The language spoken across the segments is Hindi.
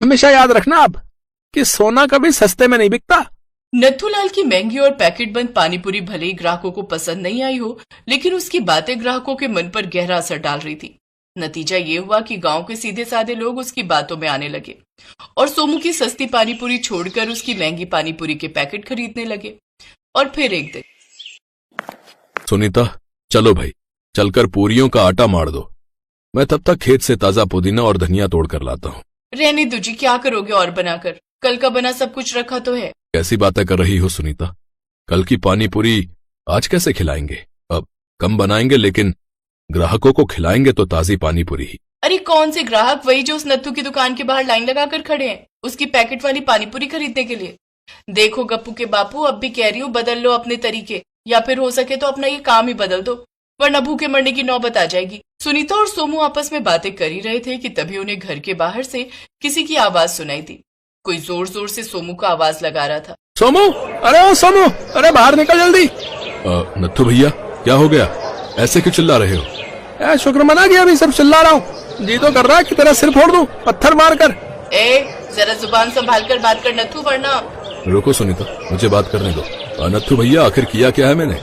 हमेशा याद रखना आप कि सोना कभी सस्ते में नहीं बिकता। नथुलाल की महंगी और पैकेट बंद पानीपुरी भले ही ग्राहकों को पसंद नहीं आई हो, लेकिन उसकी बातें ग्राहकों के मन पर गहरा असर डाल रही थी। नतीजा ये हुआ कि गांव के सीधे साधे लोग उसकी बातों में आने लगे और सोमू की सस्ती पानीपुरी छोड़कर उसकी महंगी पानीपुरी के पैकेट खरीदने लगे। और फिर एक दिन, सुनीता, चलो भाई, चलकर पूरियों का आटा मार दो। मैं तब तक खेत से ताजा पुदीना और धनिया तोड़ कर लाता हूँ। रहने दो जी, क्या करोगे और बनाकर? कल का बना सब कुछ रखा तो है। कैसी बातें कर रही हो सुनीता? कल की पानी पूरी आज कैसे खिलाएंगे? अब कम बनाएंगे, लेकिन ग्राहकों को खिलाएंगे तो ताजी पानी पूरी ही। अरे कौन से ग्राहक? वही जो उस नत्थू की दुकान के बाहर लाइन लगाकर खड़े हैं उसकी पैकेट वाली पानीपुरी खरीदने के लिए। देखो गप्पू के बापू, अब भी कह रही हूँ, बदल लो अपने तरीके, या फिर हो सके तो अपना ये काम ही बदल दो, वरना भूखे मरने की नौबत आ जाएगी। सुनीता और सोमू आपस में बातें कर ही रहे थे कि तभी उन्हें घर के बाहर से किसी की आवाज सुनाई दी। कोई जोर जोर से सोमू का आवाज लगा रहा था। सोमू, अरे ओ सोमू, अरे बाहर निकल जल्दी। नत्थू भैया, क्या हो गया? ऐसे क्यों चिल्ला रहे हो? शुक्र मना कि अभी सब चिल्ला रहा हूँ। जी तो कर रहा है कि तेरा सिर फोड़ दूं पत्थर मार कर। जरा जुबान संभाल कर बात कर नत्थू, वरना। रुको सुनीता, मुझे बात करने दो। नत्थू भैया, आखिर किया क्या है मैंने?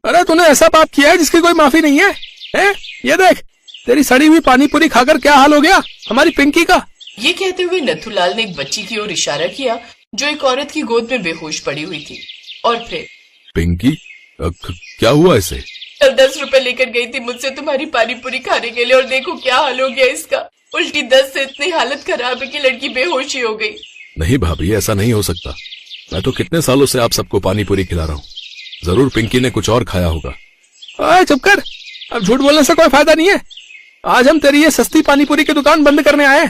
अरे तूने ऐसा पाप किया है जिसकी कोई माफी नहीं है? ये देख, तेरी सड़ी हुई पानीपुरी खाकर क्या हाल हो गया हमारी पिंकी का। ये कहते हुए नथुलाल ने एक बच्ची की ओर इशारा किया जो एक औरत की गोद में बेहोश पड़ी हुई थी। और फिर, पिंकी, क्या हुआ इसे? कल 10 रुपए लेकर गई थी मुझसे तुम्हारी पानीपुरी खाने के लिए, और देखो क्या हाल हो गया इसका। उल्टी दस्त से इतनी हालत खराब है कि लड़की बेहोश ही हो गई। नहीं भाभी, ऐसा नहीं हो सकता। मैं तो कितने सालों से आप सबको पानीपुरी खिला रहा हूँ। जरूर पिंकी ने कुछ और खाया होगा। चुप कर, अब झूठ बोलने से कोई फायदा नहीं है। आज हम तेरी ये सस्ती पानीपुरी की दुकान बंद करने आए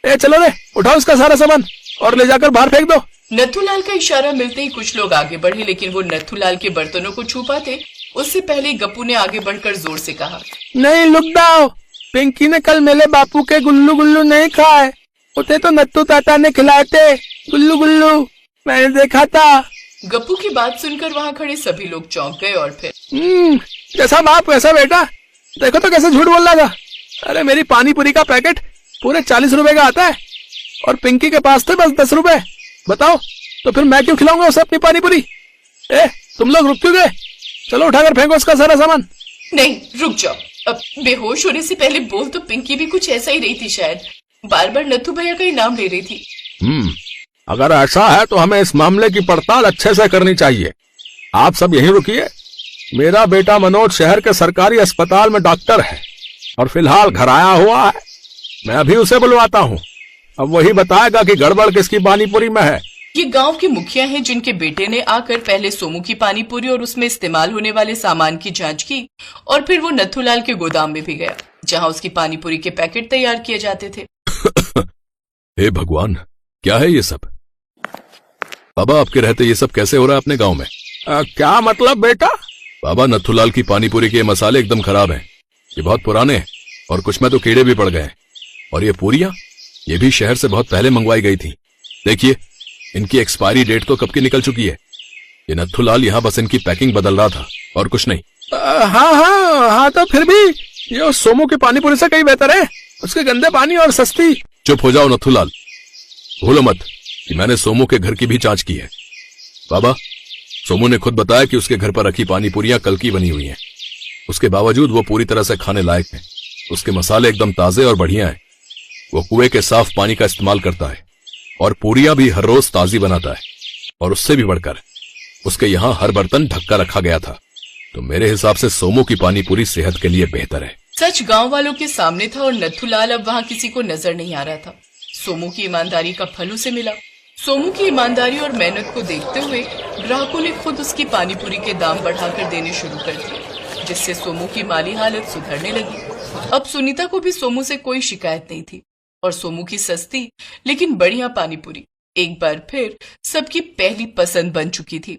हैं। चलो रे, उठाओ इसका सारा सामान और ले जाकर बाहर फेंक दो। नथुलाल का इशारा मिलते ही कुछ लोग आगे बढ़े, लेकिन वो नथुलाल के बर्तनों को छू पाते उससे पहले गप्पू ने आगे बढ़कर जोर से कहा, नहीं लुक जाओ, पिंकी ने कल मेरे बापू के गुल्लू गुल्लू नहीं खाए, उसे तो नत्थू ताता ने खिलाए थे गुल्लू गुल्लू, मैंने देखा था। गप्पू की बात सुनकर वहाँ खड़े सभी लोग चौंक गए। और फिर, जैसा बाप वैसा बेटा, देखो तो कैसे झूठ बोल रहा था। अरे मेरी पानीपुरी का पैकेट पूरे 40 रुपए का आता है और पिंकी के पास थे बस 10 रुपए। बताओ तो फिर मैं क्यों खिलाऊंगा उसे अपनी पानीपुरी? तुम लोग रुक क्यों गए? चलो उठाकर फेंको उसका सारा सामान। नहीं, रुक जाओ। अब बेहोश होने से पहले बोल तो पिंकी भी कुछ ऐसा ही रही थी शायद। बार बार नत्थू भैया का ही नाम ले रही थी। अगर ऐसा है तो हमें इस मामले की पड़ताल अच्छे से करनी चाहिए। आप सब यहीं रुकिए। मेरा बेटा मनोज शहर के सरकारी अस्पताल में डॉक्टर है और फिलहाल घर आया हुआ है। मैं अभी उसे बुलवाता हूँ, अब वही बताएगा कि गड़बड़ किसकी पानीपुरी में है। ये गांव के मुखिया हैं जिनके बेटे ने आकर पहले सोमू की पानीपुरी और उसमें इस्तेमाल होने वाले सामान की जांच की, और फिर वो नथुलाल के गोदाम में भी गया जहां उसकी पानीपुरी के पैकेट तैयार किए जाते थे। हे भगवान, क्या है ये सब? बाबा, आपके रहते ये सब कैसे हो रहा है अपने गांव में? क्या मतलब बेटा? बाबा, नथुलाल की पानीपुरी के मसाले एकदम खराब हैं। ये बहुत पुराने हैं और कुछ में तो कीड़े भी पड़ गए हैं। और ये पूरियां, ये भी शहर से बहुत पहले मंगवाई गई थी। देखिए, इनकी एक्सपायरी डेट तो कब की निकल चुकी है। ये नथुलाल यहाँ बस इनकी पैकिंग बदल रहा था और कुछ नहीं। हाँ, तो फिर भी ये सोमू की पानीपुरी से कहीं बेहतर है। उसके गंदे पानी और सस्ती। चुप हो जाओ नथुलाल, भूलो मत कि मैंने सोमू के घर की भी जांच की है। बाबा, सोमू ने खुद बताया कि उसके घर पर रखी पानीपुरियां कल की बनी हुई हैं। उसके बावजूद वो पूरी तरह से खाने लायक है। उसके मसाले एकदम ताजे और बढ़िया हैं। वो कुएं के साफ पानी का इस्तेमाल करता है और पूरियां भी हर रोज ताजी बनाता है। और उससे भी बढ़कर उसके यहाँ हर बर्तन ढक्का रखा गया था। तो मेरे हिसाब से सोमू की पानीपुरी सेहत के लिए बेहतर है। सच गांव वालों के सामने था और नथुलाल अब वहाँ किसी को नजर नहीं आ रहा था। सोमू की ईमानदारी का फल उसे मिला। सोमू की ईमानदारी और मेहनत को देखते हुए ग्राहकों ने खुद उसकी पानीपुरी के दाम बढ़ाकर देने शुरू कर दिए, जिससे सोमू की माली हालत सुधरने लगी। अब सुनीता को भी सोमू से कोई शिकायत नहीं थी और सोमू की सस्ती लेकिन बढ़िया पानीपुरी एक बार फिर सबकी पहली पसंद बन चुकी थी।